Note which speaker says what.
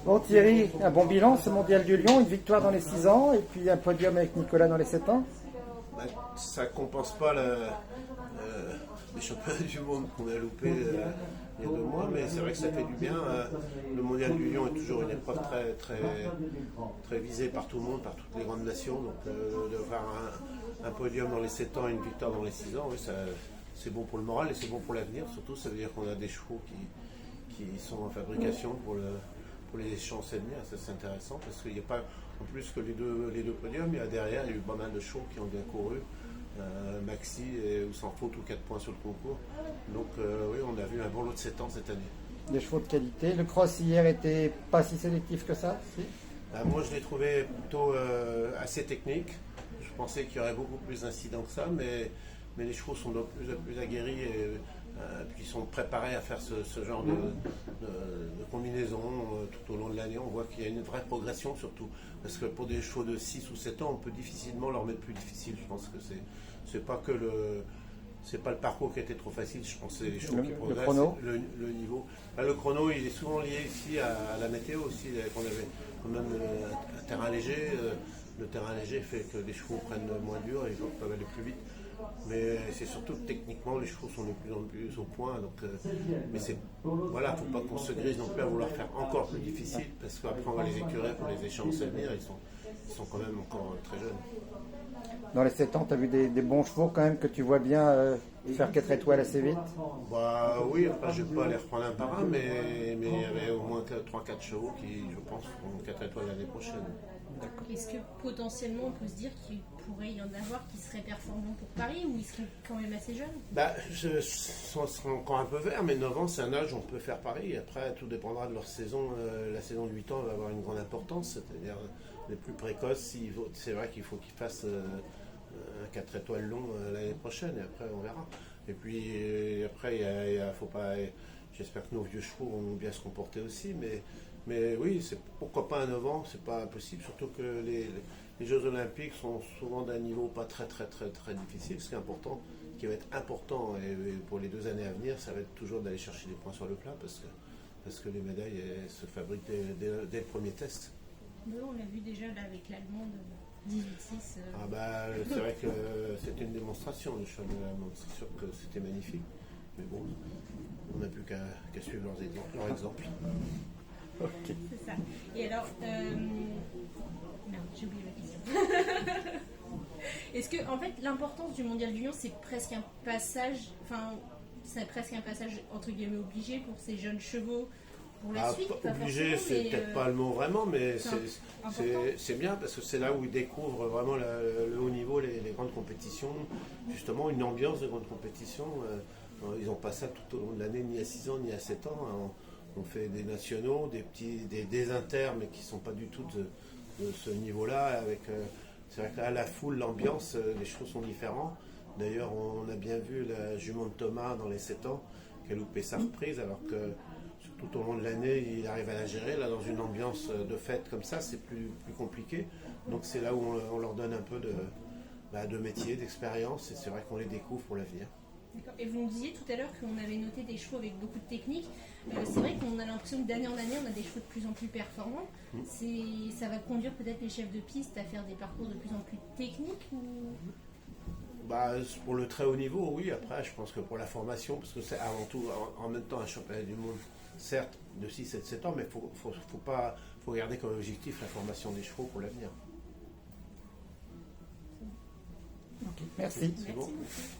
Speaker 1: Bon Thierry, un bon bilan, ce mondial du Lyon, une victoire dans les 6 ans et puis un podium avec Nicolas dans les 7 ans.
Speaker 2: Ça compense pas les championnats du monde qu'on a loupé il y a 2 mois, mais c'est vrai que ça fait du bien. Le mondial du Lyon est toujours une épreuve très visée par tout le monde, par toutes les grandes nations. Donc de faire un podium dans les 7 ans et une victoire dans les 6 ans, oui, c'est bon pour le moral et c'est bon pour l'avenir. Surtout, ça veut dire qu'on a des chevaux qui sont en fabrication pour les échéances à venir. Ça, c'est intéressant parce qu'il n'y a pas, en plus que les deux podiums, il y a derrière, il y a eu pas mal de chevaux qui ont bien couru. Maxi ou sans faute ou 4 points sur le concours. Donc oui, on a vu un bon lot de 7 ans cette année.
Speaker 1: Des chevaux de qualité. Le cross hier était pas si sélectif que ça, si.
Speaker 2: Moi je l'ai trouvé plutôt assez technique. Je pensais qu'il y aurait beaucoup plus d'incidents que ça, mais les chevaux sont de plus en plus aguerris et puis ils sont préparés à faire ce genre de combinaison tout au long de l'année. On voit qu'il y a une vraie progression surtout. Parce que pour des chevaux de 6 ou 7 ans, on peut difficilement leur mettre plus difficile. Je pense que c'est pas que c'est pas le parcours qui a été trop facile, je pense que c'est les chevaux qui progressent.
Speaker 1: Le chrono.
Speaker 2: Le niveau. Le chrono, il est souvent lié ici à la météo aussi. On avait quand même un terrain léger. Le terrain léger fait que les chevaux prennent moins dur et ils peuvent aller plus vite. Mais c'est surtout que techniquement, les chevaux sont de plus en plus au point. Donc, mais voilà, faut pas qu'on se grise non plus à vouloir faire encore plus difficile parce qu'après on va les écurer pour les échéances à venir. Ils sont quand même encore très jeunes.
Speaker 1: Dans les 7 ans, tu as vu des bons chevaux quand même que tu vois bien faire 4 étoiles assez vite.
Speaker 2: Bah oui, après je ne vais pas les reprendre un par un, mais il y avait au moins 3-4 chevaux qui, je pense, feront 4 étoiles l'année prochaine.
Speaker 3: Est-ce que potentiellement on peut se dire qu'il pourrait y en avoir qui seraient performants pour Paris ou ils seraient quand même assez jeunes?
Speaker 2: On sera encore un peu vert, mais 9 ans c'est un âge où on peut faire Paris. Après tout dépendra de leur saison. La saison de 8 ans va avoir une grande importance, c'est-à-dire les plus précoces, c'est vrai qu'il faut qu'ils fassent un 4 étoiles long l'année prochaine et après on verra. Et puis après faut pas. J'espère que nos vieux chevaux vont bien se comporter aussi, mais oui, pourquoi pas à 9 ans, c'est pas impossible, surtout que les Jeux Olympiques sont souvent d'un niveau pas très difficile. Ce qui va être important et pour les 2 années à venir, ça va être toujours d'aller chercher des points sur le plat parce que les médailles se fabriquent dès le premier test.
Speaker 3: On l'a vu déjà là avec l'Allemande 18-6.
Speaker 2: C'est vrai que c'était une démonstration, le choix de l'Allemande. C'est sûr que c'était magnifique. Mais bon, on n'a plus qu'à suivre leur exemple.
Speaker 1: Okay.
Speaker 3: C'est ça. Et alors, merde, j'ai oublié ma question. Est-ce que, en fait, l'importance du Mondial du Lyon, c'est presque un passage, entre guillemets obligé pour ces jeunes chevaux pour la suite?
Speaker 2: Obligé, c'est peut-être pas le mot vraiment, mais c'est bien parce que c'est là où ils découvrent vraiment le haut niveau, les grandes compétitions, justement une ambiance de grande compétition. Ils n'ont pas ça tout au long de l'année, ni à 6 ans, ni à 7 ans. On fait des nationaux, des inters, mais qui ne sont pas du tout de ce niveau-là. C'est vrai que là, la foule, l'ambiance, les chevaux sont différents. D'ailleurs, on a bien vu la jument de Thomas dans les 7 ans, qui a loupé sa reprise, alors que tout au long de l'année, il arrive à la gérer. Là, dans une ambiance de fête comme ça, c'est plus compliqué. Donc c'est là où on leur donne un peu de métier, d'expérience, et c'est vrai qu'on les découvre pour l'avenir.
Speaker 3: D'accord. Et vous nous disiez tout à l'heure qu'on avait noté des chevaux avec beaucoup de technique. C'est vrai qu'on a l'impression que d'année en année, on a des chevaux de plus en plus performants. Ça va conduire peut-être les chefs de piste à faire des parcours de plus en plus techniques ou...
Speaker 2: Pour le très haut niveau, oui. Après, je pense que pour la formation, parce que c'est avant tout, en même temps, un championnat du monde, certes, de 6 et 7 ans, mais il faut garder comme objectif la formation des chevaux pour l'avenir.
Speaker 1: Okay. Merci.
Speaker 2: C'est bon.